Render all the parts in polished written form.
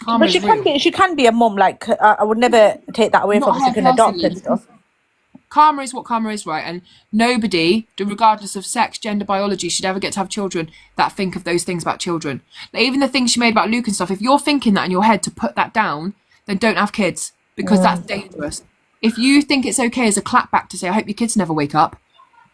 Karma But is real. she can be a mum. Like I would never take that away from her. She can adopt and stuff. Karma is what karma is, right? And nobody, regardless of sex, gender, biology, should ever get to have children that think of those things about children. Like, even the things she made about Luke and stuff, if you're thinking that in your head to put that down, then don't have kids, because that's dangerous. If you think it's okay as a clapback to say, I hope your kids never wake up,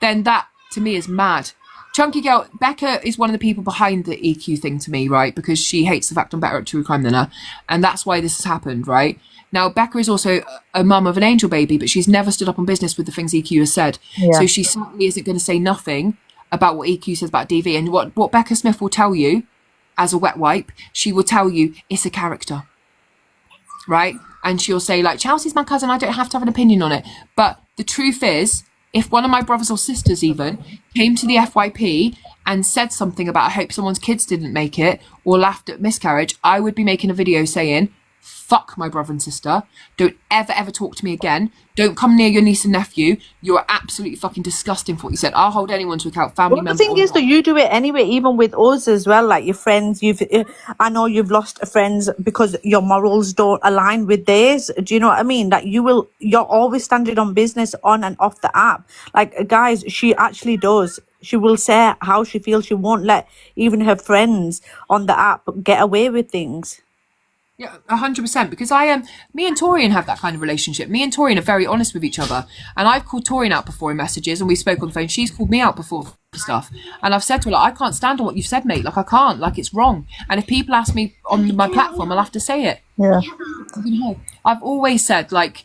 then that, to me, is mad. Chunky Girl, Becca is one of the people behind the EQ thing to me, right? Because she hates the fact I'm better at true crime than her. And that's why this has happened, right? Now, Becca is also a mum of an angel baby, but she's never stood up on business with the things EQ has said. Yeah. So she certainly isn't going to say nothing about what EQ says about DV. And what Becca Smith will tell you, as a wet wipe, she will tell you it's a character, right? And she'll say, like, Chelsea's my cousin, I don't have to have an opinion on it. But the truth is, if one of my brothers or sisters even came to the FYP and said something about, I hope someone's kids didn't make it, or laughed at miscarriage, I would be making a video saying, fuck my brother and sister. Don't ever talk to me again. Don't come near your niece and nephew. You're absolutely fucking disgusting for what you said. I'll hold anyone to account, family member. The thing is that you do it anyway, even with us as well, like your friends. I know you've lost friends because your morals don't align with theirs. Do you know what I mean? Like you're always standing on business on and off the app. Like, guys, she actually does. She will say how she feels. She won't let even her friends on the app get away with things. Yeah, 100%. Because me and Torian have that kind of relationship. Me and Torian are very honest with each other. And I've called Torian out before in messages and we spoke on the phone. She's called me out before for stuff. And I've said to her, like, I can't stand on what you've said, mate. Like, I can't. Like, it's wrong. And if people ask me on my platform, I'll have to say it. Yeah. You know, I've always said, like,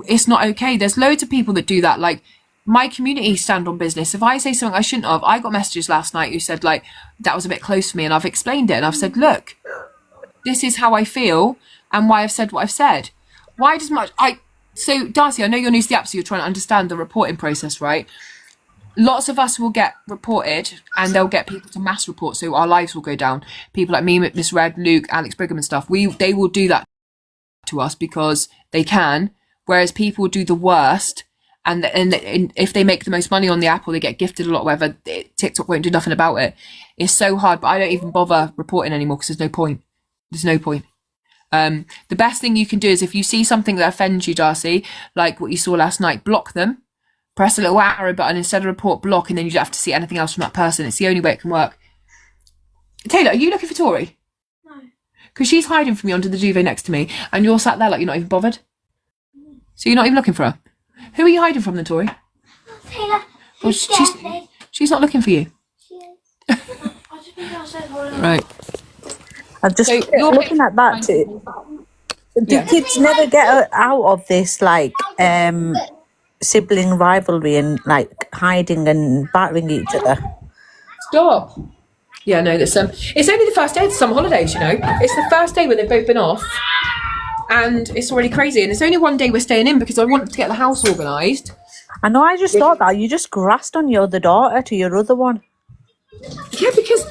it's not okay. There's loads of people that do that. Like, my community stand on business. If I say something I shouldn't have, I got messages last night who said, like, that was a bit close for me. And I've explained it. And I've said, look, this is how I feel and why I've said what I've said. Why does much... So, Darcy, I know you're new to the app, so you're trying to understand the reporting process, right? Lots of us will get reported and they'll get people to mass report, so our lives will go down. People like me, Miss Red, Luke, Alex Brigham and stuff, they will do that to us because they can, whereas people do the worst and if they make the most money on the app or they get gifted a lot, whatever, TikTok won't do nothing about it. It's so hard, but I don't even bother reporting anymore because there's no point. There's no point. The best thing you can do is if you see something that offends you, Darcy, like what you saw last night, block them, press a little arrow button instead of report, block, and then you don't have to see anything else from that person. It's the only way it can work. Taylor, are you looking for Tori? No. Because she's hiding from you under the duvet next to me, and you're sat there like you're not even bothered. So you're not even looking for her. Who are you hiding from then, Tori? Taylor, Well, she's not looking for you. She is. I just think I said hold on. Right. I'm just looking at that too. Do kids never get out of this, like, sibling rivalry and, like, hiding and battering each other? Stop. Yeah, no, it's only the first day of the summer holidays, you know. It's the first day when they've both been off. And it's already crazy. And it's only one day we're staying in because I wanted to get the house organised. I know, I just thought that. You just grassed on your other daughter to your other one. Yeah, because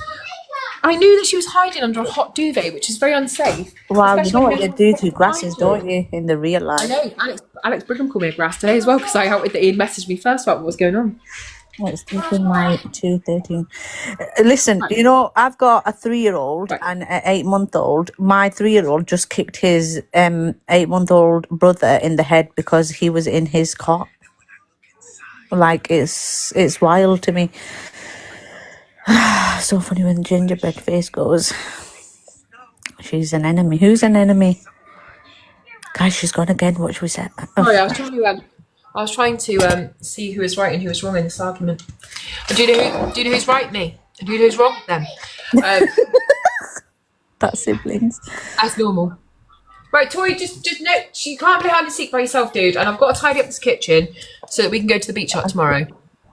I knew that she was hiding under a hot duvet, which is very unsafe. Well, you know what you do to grasses, don't you, in the real life? I know. Alex Brigham called me a grass today as well because I outed that he'd messaged me first about what was going on. It's taking my 2:13. Listen, you know, I've got a 3-year-old and an 8-month-old. My 3-year-old just kicked his 8-month-old brother in the head because he was in his cot. Like, it's wild to me. So funny when gingerbread face goes. She's an enemy. Who's an enemy? Guys, she's gone again. What should we say? Sorry, I was trying to see who is right and who is wrong in this argument. Do you know who's right? Me. And do you know who's wrong? Them. That's siblings. That's normal. Right, Tori, just no, you can't play hide and seek by yourself, dude. And I've got to tidy up this kitchen so that we can go to the beach hut tomorrow.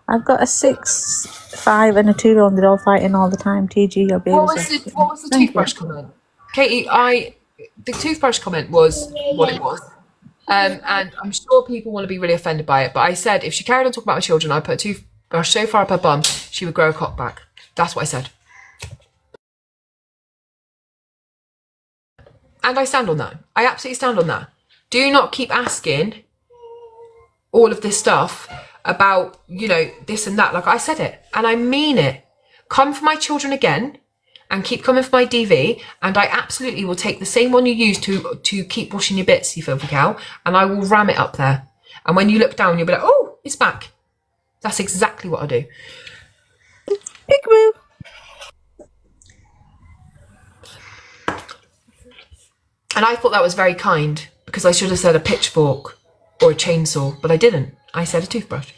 I've got a 6, 5 and a 2-year-old. They're all fighting all the time. TG, your baby. What was the toothbrush comment? Katie, the toothbrush comment was what it was. And I'm sure people want to be really offended by it. But I said if she carried on talking about my children, I'd put a toothbrush so far up her bum, she would grow a cock back. That's what I said. And I stand on that. I absolutely stand on that. Do not keep asking all of this stuff about, you know, this and that. Like, I said it and I mean it. Come for my children again and keep coming for my DV, and I absolutely will take the same one you use to keep washing your bits, you filthy cow, and I will ram it up there. And when you look down, you'll be like, oh, it's back. That's exactly what I do. Big woo. And I thought that was very kind, because I should have said a pitchfork or a chainsaw, but I didn't. I said a toothbrush.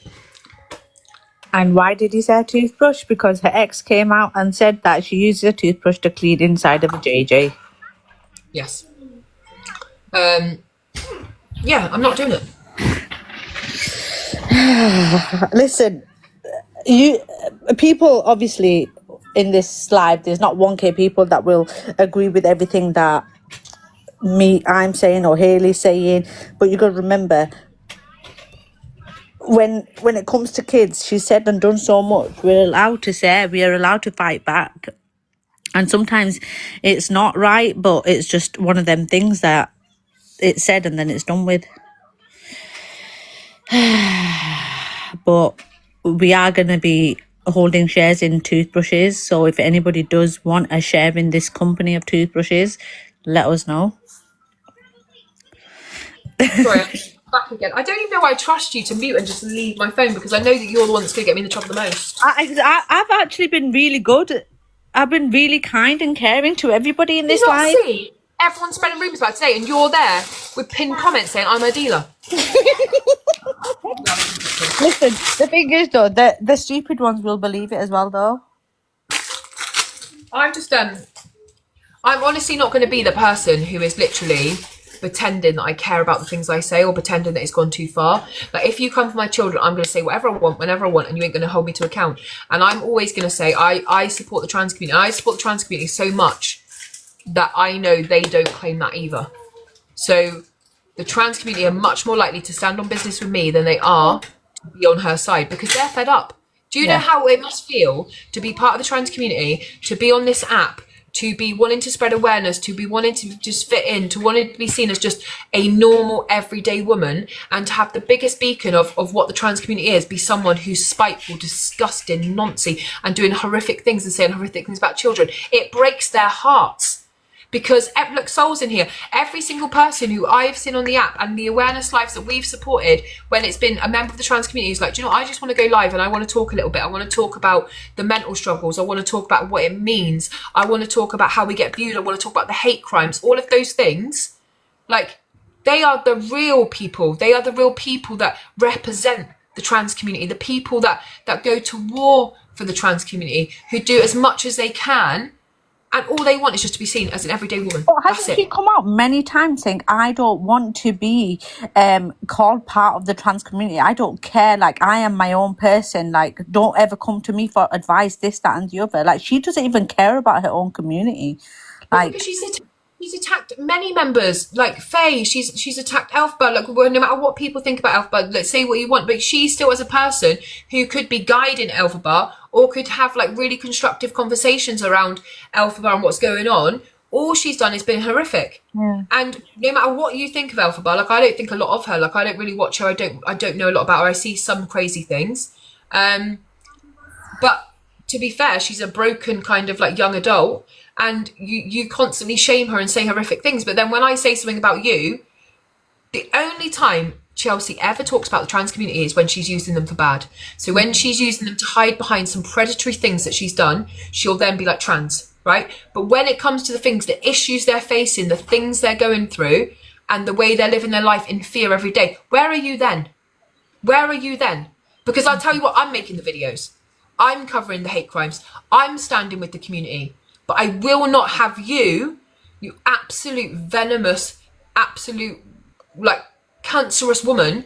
And why did he say a toothbrush? Because her ex came out and said that she uses a toothbrush to clean inside of a JJ. Yes. Yeah, I'm not doing it. Listen, people obviously in this live, there's not 1K people that will agree with everything that I'm saying or Hayley's saying, but you got to remember, when it comes to kids, she's said and done so much. We're allowed to say, we are allowed to fight back, and sometimes it's not right, but it's just one of them things that it's said and then it's done with. But we are going to be holding shares in toothbrushes, so if anybody does want a share in this company of toothbrushes, let us know. Sorry, I'm back again. I don't even know why I trust you to mute and just leave my phone, because I know that you're the one that's going to get me in the trouble the most. I've actually been really good. I've been really kind and caring to everybody in this live. See, everyone's spreading rumours about today, and you're there with pinned comments saying I'm a dealer. Listen, the thing is though, the stupid ones will believe it as well though. I'm honestly not going to be the person who is literally pretending that I care about the things I say, or pretending that it's gone too far. Like, if you come for my children, I'm going to say whatever I want, whenever I want, and you ain't going to hold me to account. And I'm always going to say I support the trans community. I support the trans community so much that I know they don't claim that either. So the trans community are much more likely to stand on business with me than they are to be on her side, because they're fed up. Do you know how it must feel to be part of the trans community, to be on this app, to be wanting to spread awareness, to be wanting to just fit in, to wanting to be seen as just a normal everyday woman, and to have the biggest beacon of what the trans community is be someone who's spiteful, disgusting, noncy, and doing horrific things and saying horrific things about children? It breaks their hearts. Because, look, Soul's in here. Every single person who I've seen on the app and the awareness lives that we've supported, when it's been a member of the trans community who's like, do you know what, I just want to go live and I want to talk a little bit. I want to talk about the mental struggles. I want to talk about what it means. I want to talk about how we get viewed. I want to talk about the hate crimes. All of those things, like, they are the real people. They are the real people that represent the trans community, the people that go to war for the trans community, who do as much as they can. And all they want is just to be seen as an everyday woman. But hasn't she come out many times saying, I don't want to be called part of the trans community. I don't care. Like, I am my own person. Like, don't ever come to me for advice, this, that, and the other. Like, she doesn't even care about her own community. Like, because she's attacked many members, like Faye. She's attacked Elphaba. Like, well, no matter what people think about Elphaba, let's say what you want, but she still, as a person who could be guiding Elphaba, or could have like really constructive conversations around Elphaba and what's going on, all she's done has been horrific. Yeah. And no matter what you think of Elphaba, like, I don't think a lot of her. Like, I don't really watch her. I don't know a lot about her. I see some crazy things. But to be fair, she's a broken kind of like young adult, and you constantly shame her and say horrific things. But then when I say something about you, the only time Chelsea ever talks about the trans community is when she's using them for bad. So when she's using them to hide behind some predatory things that she's done, she'll then be like, trans, right? But when it comes to the things, the issues they're facing, the things they're going through, and the way they're living their life in fear every day, where are you then? Where are you then? Because I'll tell you what, I'm making the videos. I'm covering the hate crimes. I'm standing with the community. But I will not have you absolute venomous, absolute, like, cancerous woman,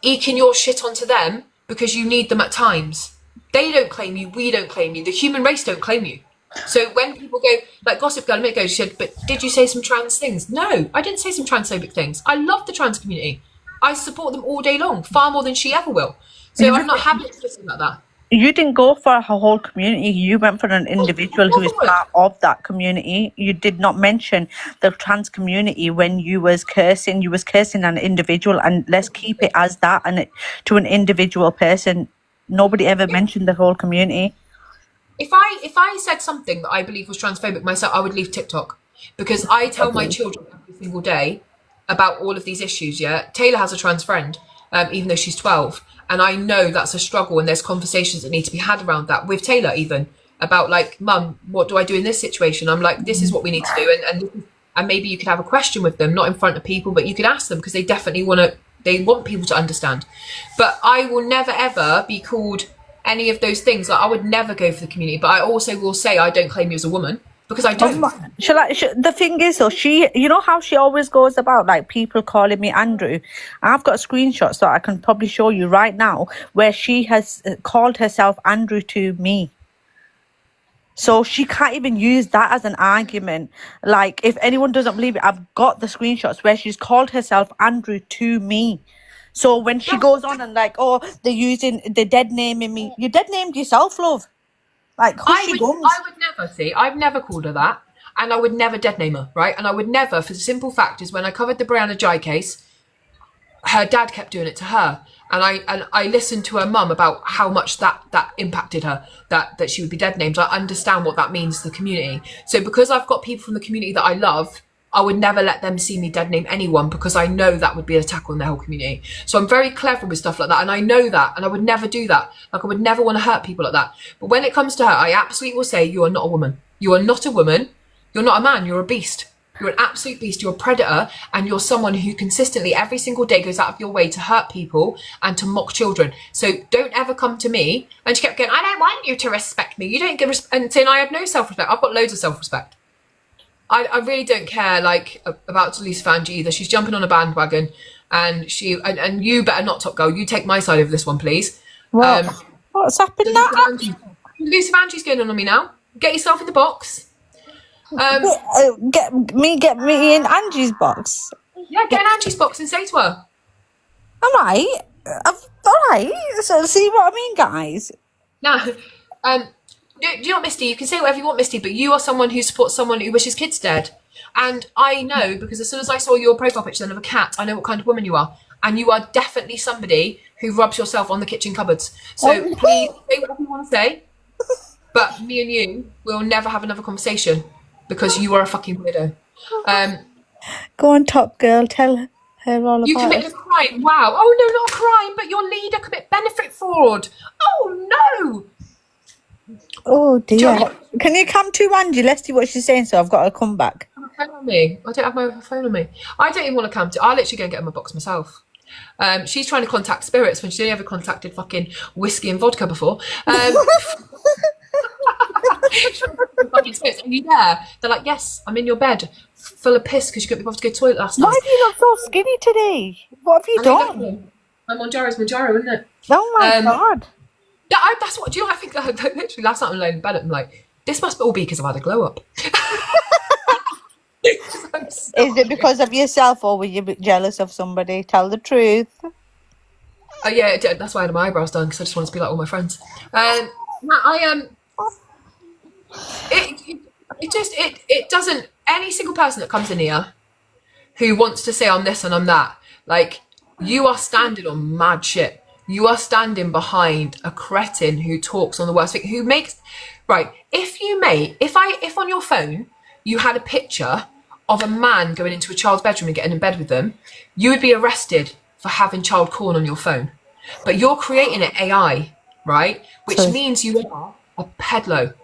eking your shit onto them because you need them at times. They don't claim you. We don't claim you. The human race don't claim you. So when people go, like Gossip Girl a minute ago, she said, but did you say some trans things? No, I didn't say some transphobic things. I love the trans community. I support them all day long, far more than she ever will. So I'm not having to listen about that. You didn't go for a whole community. You went for an individual who is part of that community. You did not mention the trans community when you was cursing. You was cursing an individual, and let's keep it as that, and to an individual person. Nobody ever mentioned the whole community. if I said something that I believe was transphobic myself, I would leave TikTok, because I tell my children every single day about all of these issues. Yeah, Taylor has a trans friend, even though she's 12, and I know that's a struggle, and there's conversations that need to be had around that with Taylor, even about like, Mum, what do I do in this situation? I'm like, this is what we need to do, and maybe you could have a question with them, not in front of people, but you could ask them, because they definitely want people to understand. But I will never ever be called any of those things. Like, I would never go for the community, but I also will say I don't claim you as a woman, because I don't. The thing is, though, you know how she always goes about like people calling me Andrew. I've got screenshots that I can probably show you right now where she has called herself Andrew to me. So she can't even use that as an argument. Like, if anyone doesn't believe it, I've got the screenshots where she's called herself Andrew to me. So when she goes on and like, oh, they're dead naming me. You dead named yourself, love. Like, I would never see. I've never called her that, and I would never dead name her, right? And I would never, for the simple fact is, when I covered the Brianna Jai case, her dad kept doing it to her, and I listened to her mum about how much that impacted her, that she would be dead named. I understand what that means to the community. So because I've got people from the community that I love, I would never let them see me dead name anyone, because I know that would be an attack on their whole community. So I'm very clever with stuff like that, and I know that, and I would never do that. Like, I would never want to hurt people like that. But when it comes to her, I absolutely will say, you are not a woman. You are not a woman. You're not a man. You're a beast. You're an absolute beast. You're a predator, and you're someone who consistently every single day goes out of your way to hurt people and to mock children. So don't ever come to me. And she kept going, I don't want you to respect me. You don't give respect. And saying I have no self-respect. I've got loads of self-respect. I really don't care like about Delusive Angie either. She's jumping on a bandwagon, and and you better not, Top Girl. You take my side of this one, please. What's happened now? Delusive Angie's going on me now. Get yourself in the box. Get me in Angie's box. Yeah, get in Angie's box and say to her. Alright. So see what I mean, guys? Now, do you know what, Misty? You can say whatever you want, Misty, but you are someone who supports someone who wishes kids dead. And I know, because as soon as I saw your profile picture then of a cat, I know what kind of woman you are. And you are definitely somebody who rubs yourself on the kitchen cupboards. So please say whatever you want to say. But me and you will never have another conversation, because you are a fucking weirdo. Go on, Top Girl. Tell her all about it. You committed a crime. Wow. Oh, no, not a crime, but your leader commit benefit fraud. Oh, no. Oh, dear. Can you come to Angie? Let's see what she's saying, so I've got to come back. I don't have my phone on me. I don't even want to come to. I'll literally go and get in my box myself. She's trying to contact spirits when she only ever contacted fucking whiskey and vodka before. Fucking spirits. Are you there? They're like, yes, I'm in your bed, full of piss because you couldn't be bothered to go to the toilet last night. Why have you look so skinny today? What have you done? I'm on Manjaro, isn't it? Oh my god. That's what. Do you know? I think literally last night I'm laying in bed. I'm like, this must all be because I've had a glow up. Is it because of yourself, or were you a bit jealous of somebody? Tell the truth. Yeah, that's why I had my eyebrows done, because I just wanted to be like all my friends. It doesn't. Any single person that comes in here who wants to say I'm this and I'm that, like, you are standing on mad shit. You are standing behind a cretin who talks on the worst thing, who makes, right, if on your phone you had a picture of a man going into a child's bedroom and getting in bed with them, you would be arrested for having child porn on your phone. But you're creating it AI, right? Which means you are a peddler.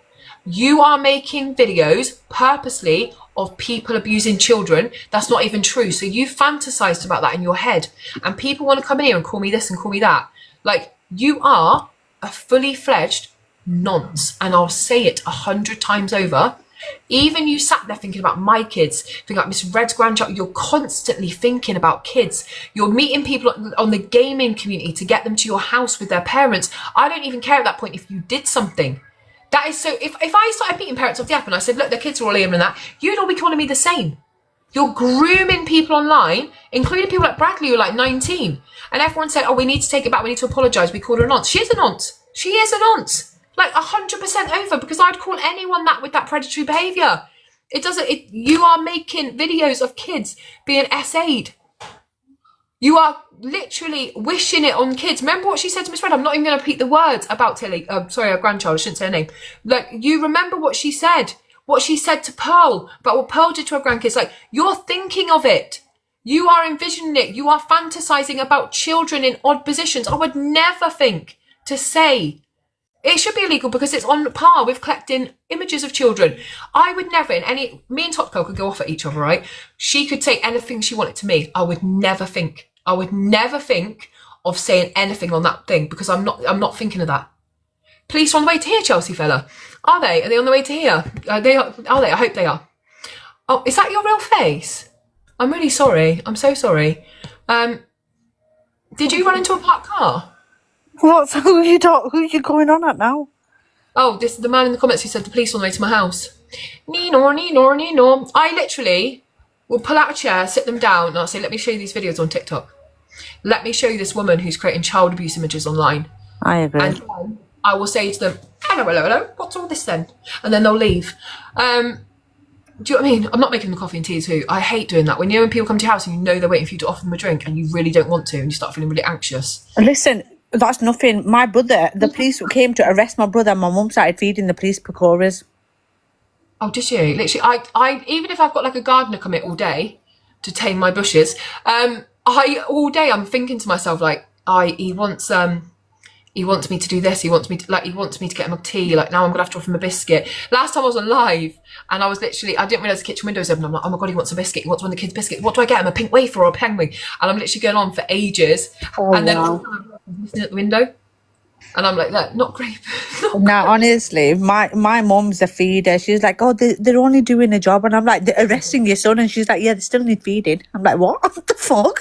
You are making videos purposely of people abusing children. That's not even true. So you fantasized about that in your head, and people want to come in here and call me this and call me that. Like, you are a fully fledged nonce, and I'll say it 100 times over. Even you sat there thinking about my kids, thinking about Miss Red's grandchild. You're constantly thinking about kids. You're meeting people on the gaming community to get them to your house with their parents. I don't even care at that point if you did something. That is so, if I started meeting parents off the app and I said, look, their kids are all here and that, you'd all be calling me the same. You're grooming people online, including people like Bradley who are like 19. And everyone said, oh, we need to take it back. We need to apologise. We called her a nonce. She is a nonce. She is a nonce. Like 100% over, because I'd call anyone that with that predatory behaviour. You are making videos of kids being SA'd. You are literally wishing it on kids. Remember what she said to Miss Red? I'm not even going to repeat the words about Tilly. Sorry, her grandchild. I shouldn't say her name. Like, you remember what she said? What she said to Pearl about what Pearl did to her grandkids. Like, you're thinking of it. You are envisioning it. You are fantasizing about children in odd positions. I would never think to say it should be illegal because it's on par with collecting images of children. I would never, me and Topco could go off at each other, right? She could say anything she wanted to me. I would never think of saying anything on that thing because I'm not thinking of that. Police are on the way to here, Chelsea fella. Are they? Are they on the way to here? Are they? I hope they are. Oh, is that your real face? I'm really sorry. I'm so sorry. Did you run into a parked car? What's who you going on at now? Oh, this is the man in the comments who said the police on the way to my house. Nino. I literally will pull out a chair, sit them down, and I'll say, let me show you these videos on TikTok. Let me show you this woman who's creating child abuse images online. I agree. And then I will say to them, hello, what's all this then? And then they'll leave. Do you know what I mean? I'm not making them coffee and tea too. I hate doing that. When people come to your house and you know they're waiting for you to offer them a drink and you really don't want to and you start feeling really anxious. Listen, that's nothing. My brother, the police came to arrest my brother and my mum started feeding the police pakoras. Oh, did you? Literally, I even if I've got like a gardener come in all day to tame my bushes, all day I'm thinking to myself like, he wants me to do this. He wants me to get him a tea. Like now I'm gonna have to offer him a biscuit. Last time I was on live and I didn't realise the kitchen window was open. I'm like, oh my god, he wants a biscuit. He wants one of the kids' biscuits. What do I get him? A pink wafer or a penguin? And I'm literally going on for ages. And then I'm listening at the window. And I'm like, look, not great. Now, honestly, my mum's a feeder. She's like, oh, they're only doing a job. And I'm like, they're arresting your son. And she's like, yeah, they still need feeding. I'm like, what? What the fuck?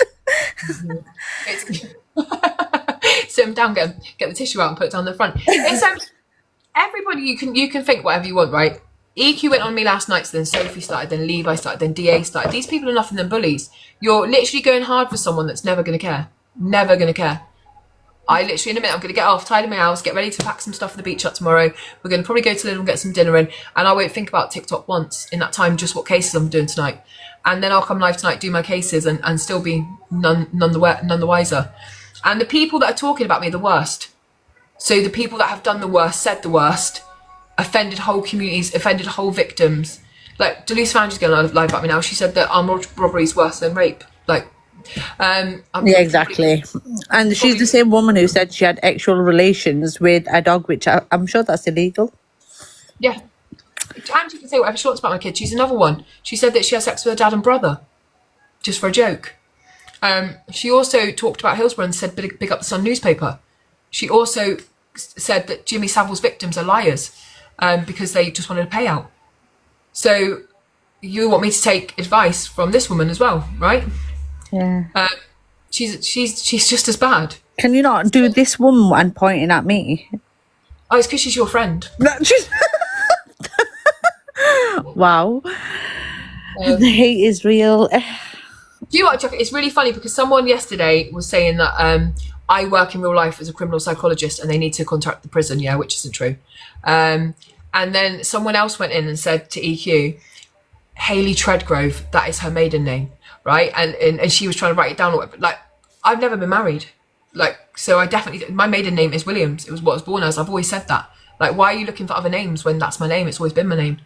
Sit him down, get the tissue out and put it down the front. It's everybody, you can think whatever you want, right? EQ went on me last night, so then Sophie started, then Levi started, then DA started. These people are nothing than bullies. You're literally going hard for someone that's never going to care. Never going to care. I literally, in a minute, I'm going to get off, tidy my house, get ready to pack some stuff for the beach up tomorrow. We're going to probably go to Lidl and get some dinner in, and I won't think about TikTok once in that time, just what cases I'm doing tonight. And then I'll come live tonight, do my cases, and still be none the wiser. And the people that are talking about me are the worst. So the people that have done the worst, said the worst, offended whole communities, offended whole victims. Like, Delusive Angie's going live about me now. She said that armed robbery is worse than rape. Like, yeah, exactly. And she's the same woman who said she had sexual relations with a dog, which I'm sure that's illegal. Yeah. Angie can say whatever she wants about my kid. She's another one. She said that she has sex with her dad and brother, just for a joke. She also talked about Hillsborough and said big up the Sun newspaper. She also said that Jimmy Savile's victims are liars because they just wanted a payout. So you want me to take advice from this woman as well, right? Yeah. She's just as bad. Can you not do this woman and pointing at me? Oh, it's because she's your friend. Wow. The hate is real. Do you know what, Chuck? It's really funny because someone yesterday was saying that I work in real life as a criminal psychologist and they need to contact the prison, yeah, which isn't true. And then someone else went in and said to EQ, Hayley Treadgrove, that is her maiden name, right? And she was trying to write it down or whatever. Like, I've never been married. Like, so I definitely, my maiden name is Williams. It was what I was born as. I've always said that. Like, why are you looking for other names when that's my name? It's always been my name.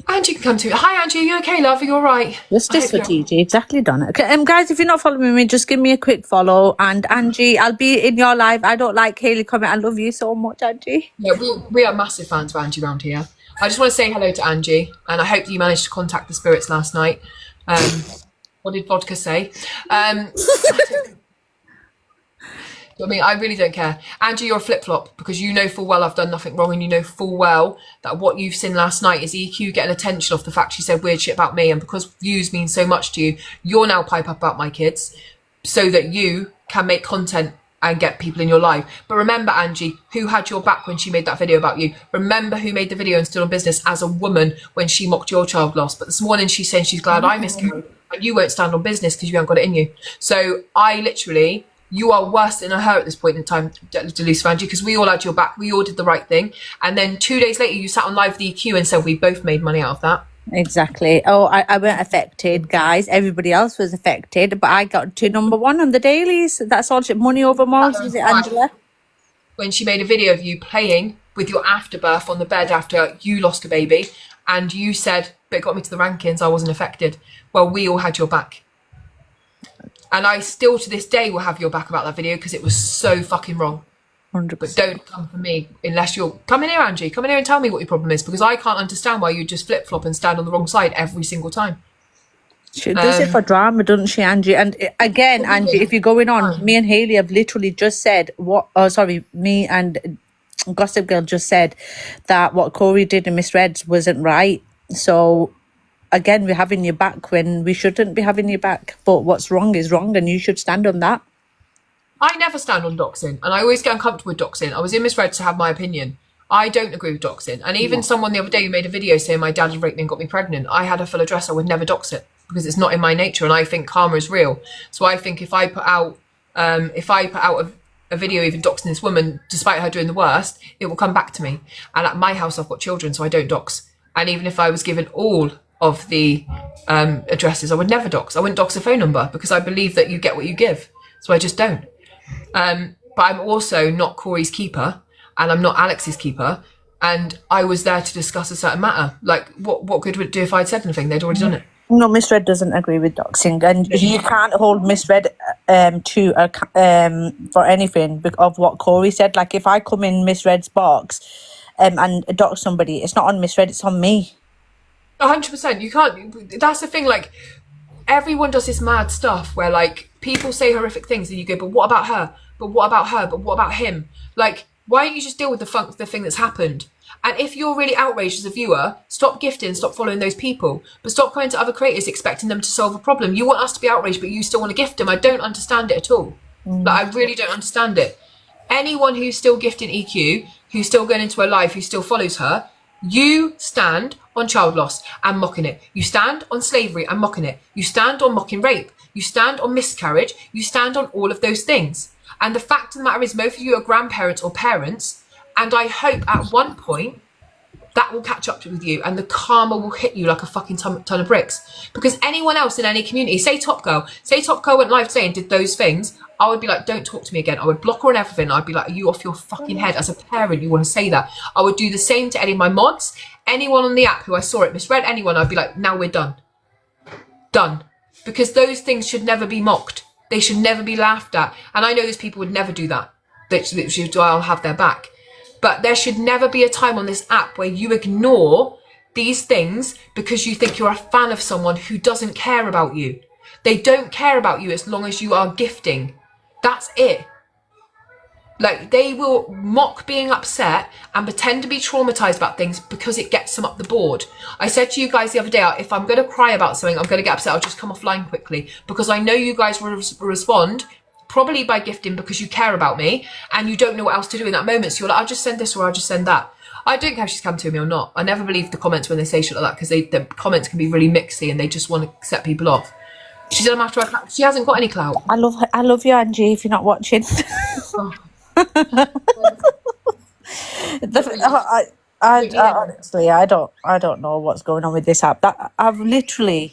Angie can come to me. Hi, Angie. Are you okay, love? Are you all right? Justice for TG. Exactly, Donna. Okay, guys, if you're not following me, just give me a quick follow. And Angie, I'll be in your live. I don't like Hayley Comet. I love you so much, Angie. Yeah, we are massive fans of Angie around here. I just want to say hello to Angie, and I hope you managed to contact the spirits last night. What did vodka say? I mean, I really don't care. Angie, you're a flip-flop because you know full well I've done nothing wrong and you know full well that what you've seen last night is EQ getting attention off the fact she said weird shit about me, and because views mean so much to you, you're now pipe up about my kids so that you can make content and get people in your life. But remember, Angie, who had your back when she made that video about you? Remember who made the video and stood on business as a woman when she mocked your child loss? But this morning she's saying she's glad I miscarried and you won't stand on business because you haven't got it in you. So I literally... You are worse than her at this point in time, Delusive Angie, because we all had your back. We all did the right thing. And then 2 days later, you sat on live with EQ and said we both made money out of that. Exactly. Oh, I weren't affected, guys. Everybody else was affected, but I got to number one on the dailies. That's all. Money over morals. Was it Angela? When she made a video of you playing with your afterbirth on the bed after you lost a baby, and you said, but it got me to the rankings, I wasn't affected. Well, we all had your back. And I still to this day will have your back about that video because it was so fucking wrong. 100%. But don't come for me unless you're... Come in here, Angie. Come in here and tell me what your problem is, because I can't understand why you just flip-flop and stand on the wrong side every single time. She does it for drama, doesn't she, Angie? And again, Angie, if you're going on, me and Hayley have literally just said what... Oh, sorry, me and Gossip Girl just said that what Corey did and misreads wasn't right. So, again, we're having your back when we shouldn't be having your back. But what's wrong is wrong, and you should stand on that. I never stand on doxing, and I always get uncomfortable with doxing. I was in misread to have my opinion. I don't agree with doxing. And even someone the other day who made a video saying my dad had raped me and got me pregnant, I had a full address, I would never dox it because it's not in my nature, and I think karma is real. So I think if I put out a video even doxing this woman, despite her doing the worst, it will come back to me. And at my house, I've got children, so I don't dox. And even if I was given all of the addresses, I would never dox. I wouldn't dox a phone number because I believe that you get what you give. So I just don't. But I'm also not Corey's keeper, and I'm not Alex's keeper. And I was there to discuss a certain matter. Like, what good would it do if I'd said anything? They'd already done it. No, Misread doesn't agree with doxing, and you can't hold Misread for anything of what Corey said. Like, if I come in Misread's box and dox somebody, it's not on Misread, it's on me. 100%. You can't. That's the thing. Like, everyone does this mad stuff where, like, people say horrific things, and you go, "But what about her? But what about her? But what about him?" Like, why don't you just deal with the thing that's happened? And if you're really outraged as a viewer, stop gifting, stop following those people. But stop coming to other creators expecting them to solve a problem. You want us to be outraged, but you still want to gift them. I don't understand it at all. Like, I really don't understand it. Anyone who's still gifting EQ, who's still going into her life, who still follows her, you stand on child loss and mocking it. You stand on slavery and mocking it. You stand on mocking rape. You stand on miscarriage. You stand on all of those things. And the fact of the matter is, most of you are grandparents or parents, and I hope at one point that will catch up with you and the karma will hit you like a fucking ton of bricks. Because anyone else in any community, say Top Girl went live today and did those things, I would be like, don't talk to me again. I would block her and everything. I'd be like, are you off your fucking head? As a parent, you want to say that. I would do the same to any of my mods, anyone on the app who I saw it misread, anyone, I'd be like, now we're done. Done. Because those things should never be mocked. They should never be laughed at. And I know those people would never do that. I'll have their back. But there should never be a time on this app where you ignore these things because you think you're a fan of someone who doesn't care about you. They don't care about you as long as you are gifting. That's it. Like, they will mock being upset and pretend to be traumatized about things because it gets them up the board. I said to you guys the other day, if I'm going to cry about something, I'm going to get upset, I'll just come offline quickly, because I know you guys will respond probably by gifting because you care about me and you don't know what else to do in that moment. So you're like, I'll just send this or I'll just send that. I don't care if she's come to me or not. I never believe the comments when they say shit like that, because the comments can be really mixy and they just want to set people off. She said I'm after her clout. She hasn't got any clout. I love you, Angie, if you're not watching. Oh. Honestly, I don't know what's going on with this app. That I've literally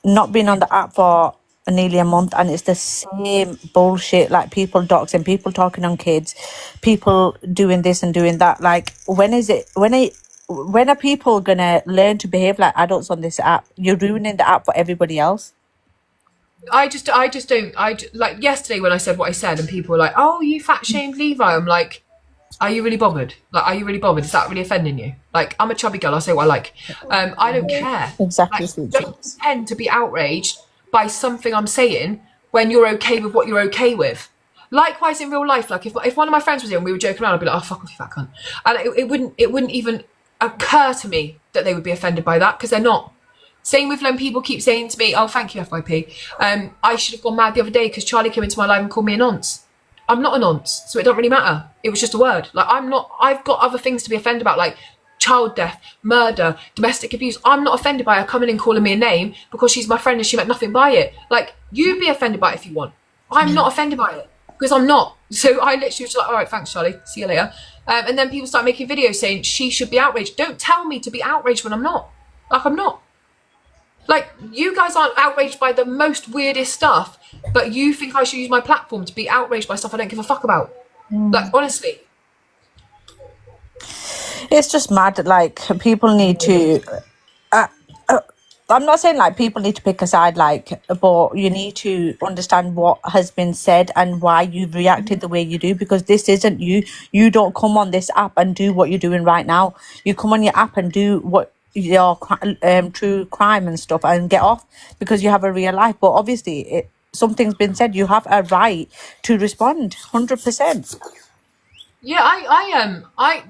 not been on the app for nearly a month, and it's the same bullshit. Like, people doxing, people talking on kids, people doing this and doing that. Like, when are people gonna learn to behave like adults on this app? You're ruining the app for everybody else. I just don't. Like yesterday when I said what I said, and people were like, "Oh, you fat shamed Levi." I'm like, "Are you really bothered? Like, are you really bothered? Is that really offending you?" Like, I'm a chubby girl. I say what I like. I don't care. Exactly. Like, don't pretend to be outraged by something I'm saying when you're okay with what you're okay with. Likewise in real life, like if one of my friends was here and we were joking around, I'd be like, "Oh, fuck off, you fat cunt," and it wouldn't even occur to me that they would be offended by that, because they're not. Same with when people keep saying to me, "Oh, thank you, FYP. I should have gone mad the other day because Charlie came into my life and called me a nonce." I'm not a nonce, so it don't really matter. It was just a word. Like, I've got other things to be offended about, like child death, murder, domestic abuse. I'm not offended by her coming in calling me a name because she's my friend and she meant nothing by it. Like, you be offended by it if you want. I'm not offended by it because I'm not. So I literally was like, all right, thanks, Charlie. See you later. And then people start making videos saying she should be outraged. Don't tell me to be outraged when I'm not. Like, I'm not. Like, you guys aren't outraged by the most weirdest stuff, but you think I should use my platform to be outraged by stuff I don't give a fuck about. Like, honestly. It's just mad. Like, people need to. I'm not saying like people need to pick a side, like, but you need to understand what has been said and why you've reacted the way you do, because this isn't you. You don't come on this app and do what you're doing right now. You come on your app and do what your true crime and stuff and get off because you have a real life. But obviously, something's been said. You have a right to respond, 100%. Yeah,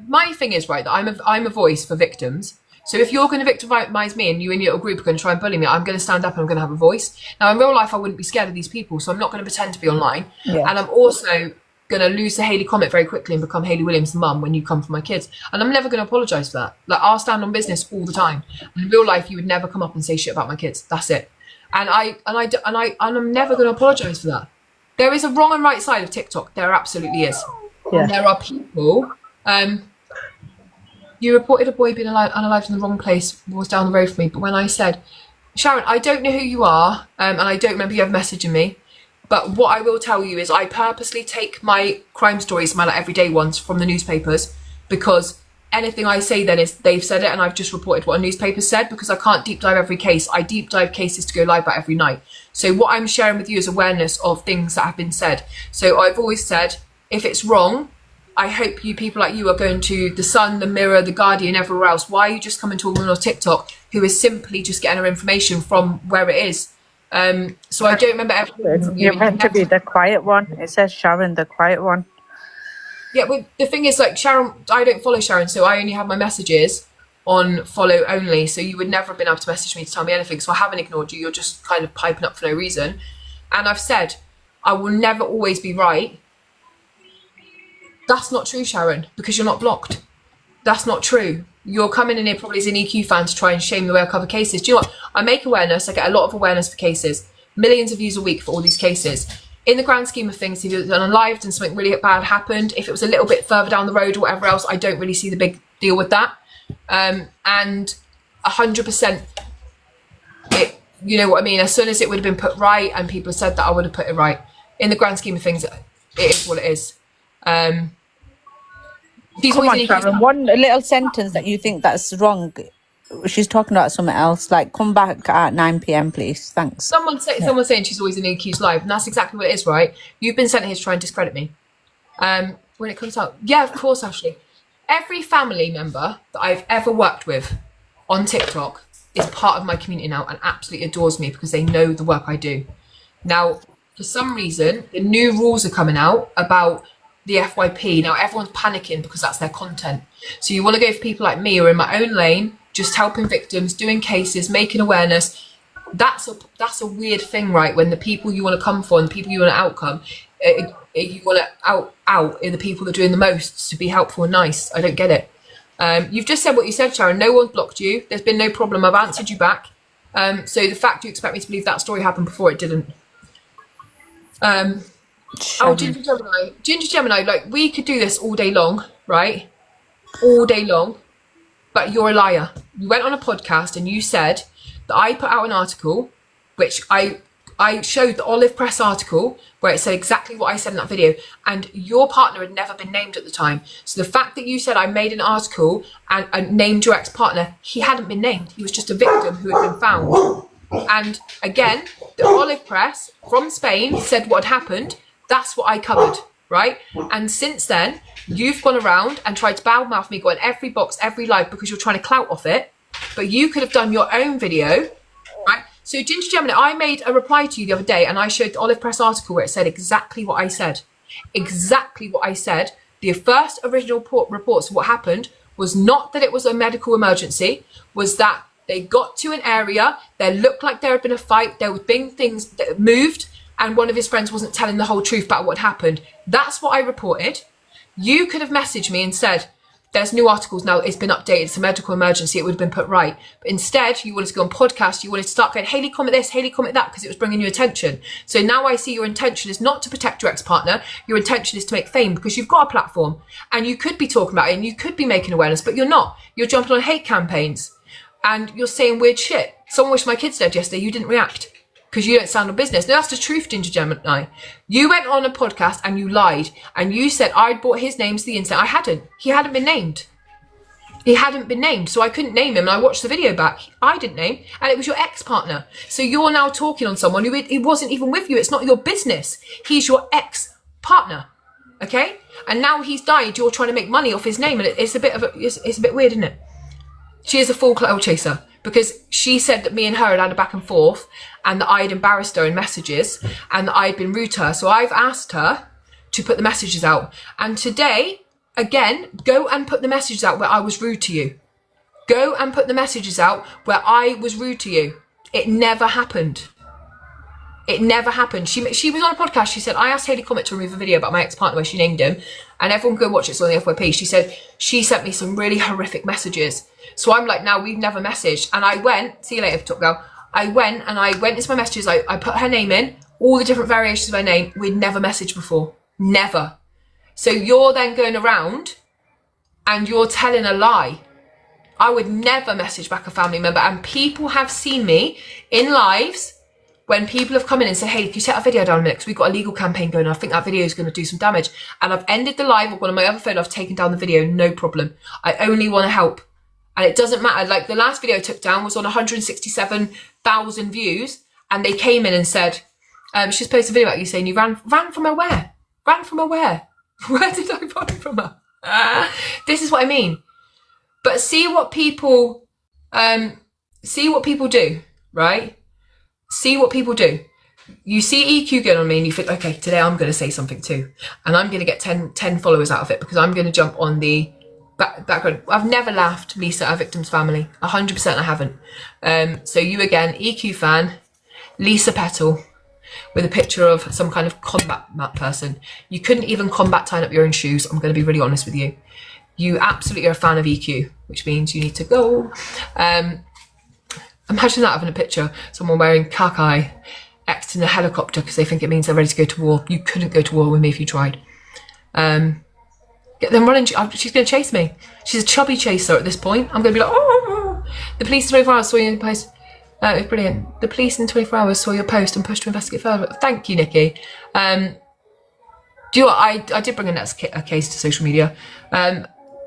my thing is, right, that I'm a voice for victims. So if you're going to victimize me and you and your little group are going to try and bully me, I'm going to stand up and I'm going to have a voice. Now, in real life, I wouldn't be scared of these people, so I'm not going to pretend to be online. Yeah. And I'm also going to lose the Hayley Comet very quickly and become Hayley Williams' mum when you come for my kids. And I'm never going to apologise for that. Like, I'll stand on business all the time. In real life, you would never come up and say shit about my kids. That's it. And I'm never going to apologise for that. There is a wrong and right side of TikTok. There absolutely is. Yeah. And there are people. You reported a boy being unalived in the wrong place, was down the road from me. But when I said, Sharon, I don't know who you are, and I don't remember you ever messaging me. But what I will tell you is I purposely take my crime stories, my like everyday ones, from the newspapers, because anything I say then is they've said it and I've just reported what a newspaper said, because I can't deep dive every case. I deep dive cases to go live about every night. So what I'm sharing with you is awareness of things that have been said. So I've always said, if it's wrong, I hope you people like you are going to The Sun, The Mirror, The Guardian, everywhere else. Why are you just coming to a woman on TikTok who is simply just getting her information from where it is? So I don't remember everything from you. You're meant to be the quiet one. It says Sharon, the quiet one. Yeah, but the thing is, like, Sharon, I don't follow Sharon, so I only have my messages on follow only. So you would never have been able to message me to tell me anything. So I haven't ignored you. You're just kind of piping up for no reason. And I've said, I will never always be right. That's not true, Sharon, because you're not blocked. That's not true. You're coming in here probably as an EQ fan to try and shame the way I cover cases. Do you know what? I make awareness. I get a lot of awareness for cases. Millions of views a week for all these cases. In the grand scheme of things, if you're unalived and something really bad happened, if it was a little bit further down the road or whatever else, I don't really see the big deal with that. And 100%, you know what I mean? As soon as it would have been put right and people said that, I would have put it right. In the grand scheme of things, it is what it is. Come on, Sharon, one little sentence that you think that's wrong. She's talking about something else. Like, come back at 9 p.m, please. Thanks. Someone's saying she's always in EQ's live, and that's exactly what it is, right? You've been sent here to try and discredit me. When it comes out, yeah, of course, Ashley. Every family member that I've ever worked with on TikTok is part of my community now and absolutely adores me because they know the work I do. Now, for some reason, the new rules are coming out about the FYP. Now everyone's panicking because that's their content. So you want to go for people like me who are in my own lane, just helping victims, doing cases, making awareness. That's a weird thing, right? When the people you want to come for and the people you want to outcome, you want to out in the people that are doing the most to be helpful and nice. I don't get it. You've just said what you said, Sharon. No one's blocked you. There's been no problem. I've answered you back. So the fact you expect me to believe that story happened before, it didn't. Ginger Gemini, like, we could do this all day long, right? All day long. But you're a liar. You went on a podcast and you said that I put out an article, which I showed the Olive Press article where it said exactly what I said in that video, and your partner had never been named at the time. So the fact that you said I made an article and named your ex-partner, he hadn't been named. He was just a victim who had been found. And again, the Olive Press from Spain said what had happened. That's what I covered, right? And since then, you've gone around and tried to badmouth me, go on every box, every live, because you're trying to clout off it. But you could have done your own video, right? So Ginger Gemini, I made a reply to you the other day and I showed the Olive Press article where it said exactly what I said. Exactly what I said. The first original reports of what happened was not that it was a medical emergency, was that they got to an area, there looked like there had been a fight, there were been things that moved, and one of his friends wasn't telling the whole truth about what happened. That's what I reported. You could have messaged me and said, there's new articles now, it's been updated, it's a medical emergency, it would have been put right. But instead, you wanted to go on podcast, you wanted to start going, Hayley, comment this, Hayley, comment that, because it was bringing you attention. So now I see your intention is not to protect your ex-partner, your intention is to make fame, because you've got a platform, and you could be talking about it, and you could be making awareness, but you're not. You're jumping on hate campaigns. and you're saying weird shit. Someone wished my kids dead yesterday. You didn't react because you don't sound on business. No, that's the truth, Ginger Gemini. You went on a podcast and you lied and you said I'd brought his name to the internet. I hadn't. He hadn't been named. He hadn't been named, so I couldn't name him. And I watched the video back. I didn't name, and it was your ex-partner. So you're now talking on someone who he wasn't even with you. It's not your business. He's your ex-partner, okay? And now he's died. You're trying to make money off his name, and it's a bit weird, isn't it? She is a full clout chaser because she said that me and her had a back and forth, and that I had embarrassed her in messages, and that I'd been rude to her. So I've asked her to put the messages out, and today. Again, go and put the messages out where I was rude to you. Go and put the messages out where I was rude to you. It never happened. It never happened. She was on a podcast. She said, I asked Hayley Comet to remove a video about my ex-partner where she named him. And everyone go watch it. It's on the FYP. She said, she sent me some really horrific messages. So I'm like, now we've never messaged. And I went, see you later, Top Girl. I went into my messages. I put her name in, all the different variations of her name. We'd never messaged before. Never. So you're then going around and you're telling a lie. I would never message back a family member. And people have seen me in lives when people have come in and said, hey, can you set our video down a minute? Because we've got a legal campaign going on. I think that video is going to do some damage. And I've ended the live with one of my other phone. I've taken down the video, no problem. I only want to help. And it doesn't matter. Like the last video I took down was on 167,000 views. And they came in and said, she's posted a video about you saying you ran from her where? Ran from her where? Where did I run from her? This is what I mean. But see what people do, right? See what people do. You see EQ going on me and you think, okay, today I'm going to say something too. And I'm going to get 10 followers out of it because I'm going to jump on the background. I've never laughed Lisa at a victim's family. 100% I haven't. So you again, EQ fan, Lisa Petal, with a picture of some kind of combat person. You couldn't even combat tying up your own shoes. I'm going to be really honest with you. You absolutely are a fan of EQ, which means you need to go. Imagine that having a picture, someone wearing khaki, exiting a helicopter because they think it means they're ready to go to war. You couldn't go to war with me if you tried. Get them running. She's going to chase me. She's a chubby chaser at this point. I'm going to be like, oh. The police in 24 hours saw you in the post. It's brilliant. The police in 24 hours saw your post and pushed to investigate further. Thank you, Nikki. Do you know what? I did bring a case to social media.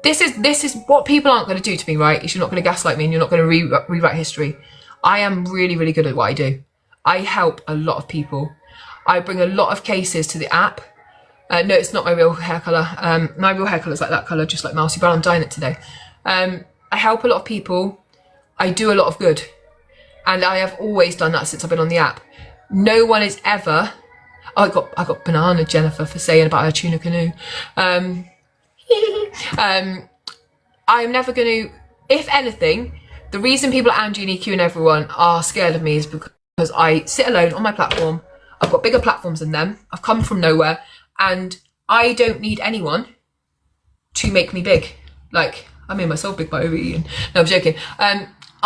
This is what people aren't going to do to me, right? Is you're not going to gaslight me and you're not going to rewrite history. I am really, really good at what I do. I help a lot of people. I bring a lot of cases to the app. No, it's not my real hair colour. My real hair colour is like that colour, just like Mousy Brown. I'm dyeing it today. I help a lot of people. I do a lot of good. And I have always done that since I've been on the app. No one is ever... Oh, I got banana Jennifer for saying about her tuna canoe. I'm never going to... If anything, the reason people at Angie and EQ and everyone are scared of me is because I sit alone on my platform. I've got bigger platforms than them. I've come from nowhere. And I don't need anyone to make me big. Like, I made myself big by overeating. No, I'm joking.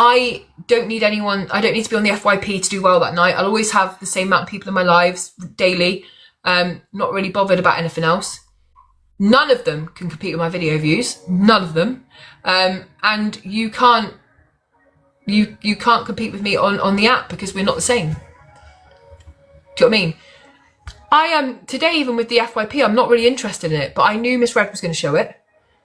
I don't need anyone. I don't need to be on the FYP to do well that night. I'll always have the same amount of people in my lives daily. Not really bothered about anything else. None of them can compete with my video views. None of them. And you can't compete with me on the app because we're not the same. Do you know what I mean? I am today, even with the FYP, I'm not really interested in it, but I knew Miss Red was going to show it.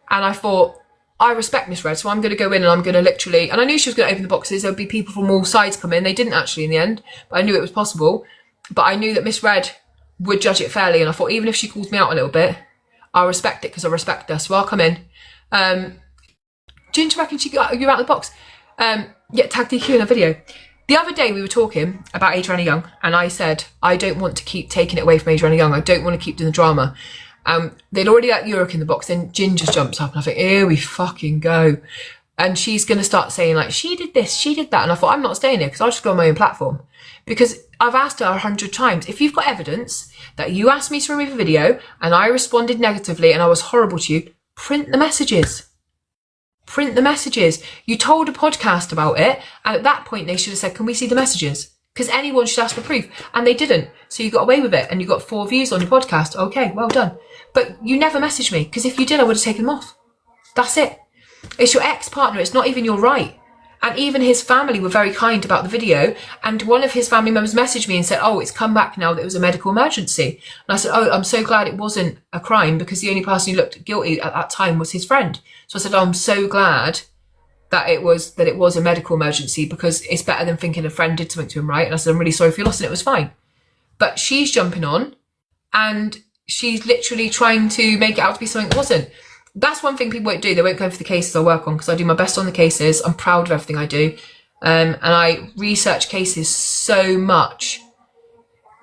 And I thought, I respect Miss Red, so I'm going to go in and I'm going to literally, and I knew she was going to open the boxes. There would be people from all sides come in. They didn't actually in the end, but I knew it was possible. But I knew that Miss Red would judge it fairly. And I thought, even if she calls me out a little bit, I'll respect it because I respect her. So I'll come in. Ginger reckon you're out of the box. Yeah, tag DQ in a video. The other day we were talking about Adriana Young and I said, I don't want to keep taking it away from Adriana Young. I don't want to keep doing the drama. They'd already let Yurik in the box, then Ginger jumps up and I think, here we fucking go. And she's going to start saying like, she did this, she did that. And I thought, I'm not staying here because I'll just go on my own platform. Because I've asked her 100 times, if you've got evidence that you asked me to remove a video and I responded negatively and I was horrible to you, print the messages. Print the messages. You told a podcast about it, and at that point they should have said, can we see the messages? Because anyone should ask for proof, and they didn't. So you got away with it, and you got 4 views on your podcast. Okay, well done. But you never messaged me, because if you did, I would have taken them off. That's it. It's your ex-partner. It's not even your right. And even his family were very kind about the video. And one of his family members messaged me and said, oh, it's come back now that it was a medical emergency. And I said, oh, I'm so glad it wasn't a crime, because the only person who looked guilty at that time was his friend. So I said, oh, I'm so glad that it was a medical emergency, because it's better than thinking a friend did something to him, right? And I said, I'm really sorry for your loss, and it was fine. But she's jumping on and she's literally trying to make it out to be something it wasn't. That's one thing people won't do. They won't go for the cases I work on, because I do my best on the cases. I'm proud of everything I do. And I research cases so much.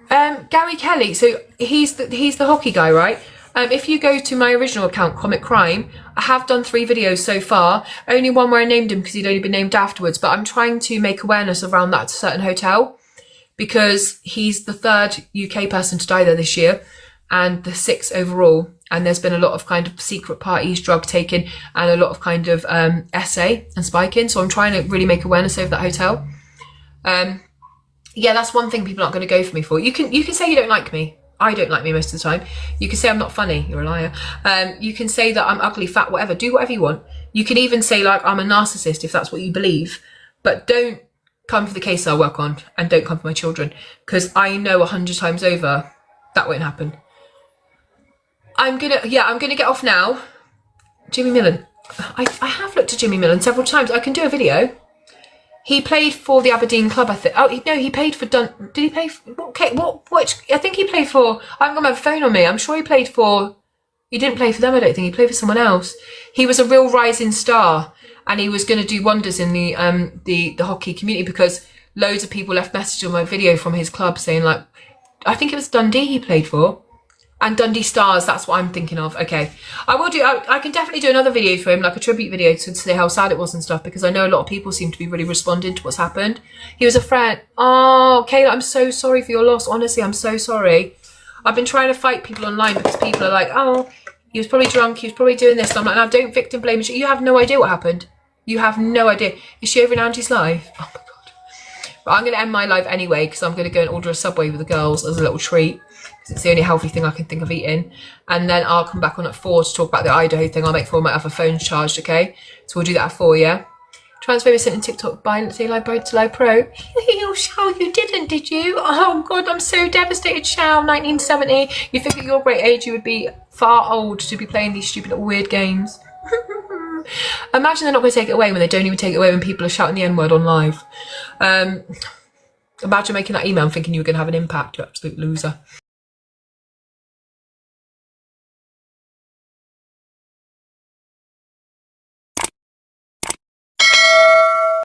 Gary Kelly, so he's the hockey guy, right? If you go to my original account, Comet Crime, I have done 3 videos so far. Only one where I named him because he'd only been named afterwards. But I'm trying to make awareness around that certain hotel, because he's the 3rd UK person to die there this year and the 6th overall. And there's been a lot of kind of secret parties, drug taking, and a lot of kind of SA and spiking. So I'm trying to really make awareness over that hotel. Yeah, that's one thing people aren't going to go for me for. You can say you don't like me. I don't like me most of the time. You can say I'm not funny. You're a liar. You can say that I'm ugly, fat, whatever. Do whatever you want. You can even say like I'm a narcissist if that's what you believe. But don't come for the case I work on, and don't come for my children, because I know 100 times over that won't happen. I'm gonna get off now. Jimmy Millen. I have looked at Jimmy Millen several times. I can do a video. He played for the Aberdeen club, I think. Oh, no, he played for Did he play for... Which... I think he played for... I haven't got my phone on me. I'm sure he played for... He didn't play for them, I don't think. He played for someone else. He was a real rising star, and he was going to do wonders in the hockey community, because loads of people left messages on my video from his club saying, like... I think it was Dundee he played for. And Dundee Stars, that's what I'm thinking of. Okay. I can definitely do another video for him, like a tribute video, to say how sad it was and stuff, because I know a lot of people seem to be really responding to what's happened. He was a friend. Oh, Kayla, I'm so sorry for your loss. Honestly, I'm so sorry. I've been trying to fight people online, because people are like, oh, he was probably drunk, he was probably doing this. And I'm like, no, don't victim blame. You have no idea what happened. You have no idea. Is she over in Angie's live? Oh my God. But I'm going to end my live anyway, because I'm going to go and order a Subway with the girls as a little treat. It's the only healthy thing I can think of eating. And then I'll come back on at 4 to talk about the Idaho thing. I'll make sure my other phone's charged, okay? So we'll do that at 4, yeah? Transfer sent in TikTok by Let's Say Live Pro to Live Pro. Shao, you didn't, did you? Oh, God, I'm so devastated, Shao. 1970. You think at your great age you would be far old to be playing these stupid little weird games. Imagine they're not going to take it away when they don't even take it away when people are shouting the N-word on live. Imagine making that email and thinking you were going to have an impact, you absolute loser.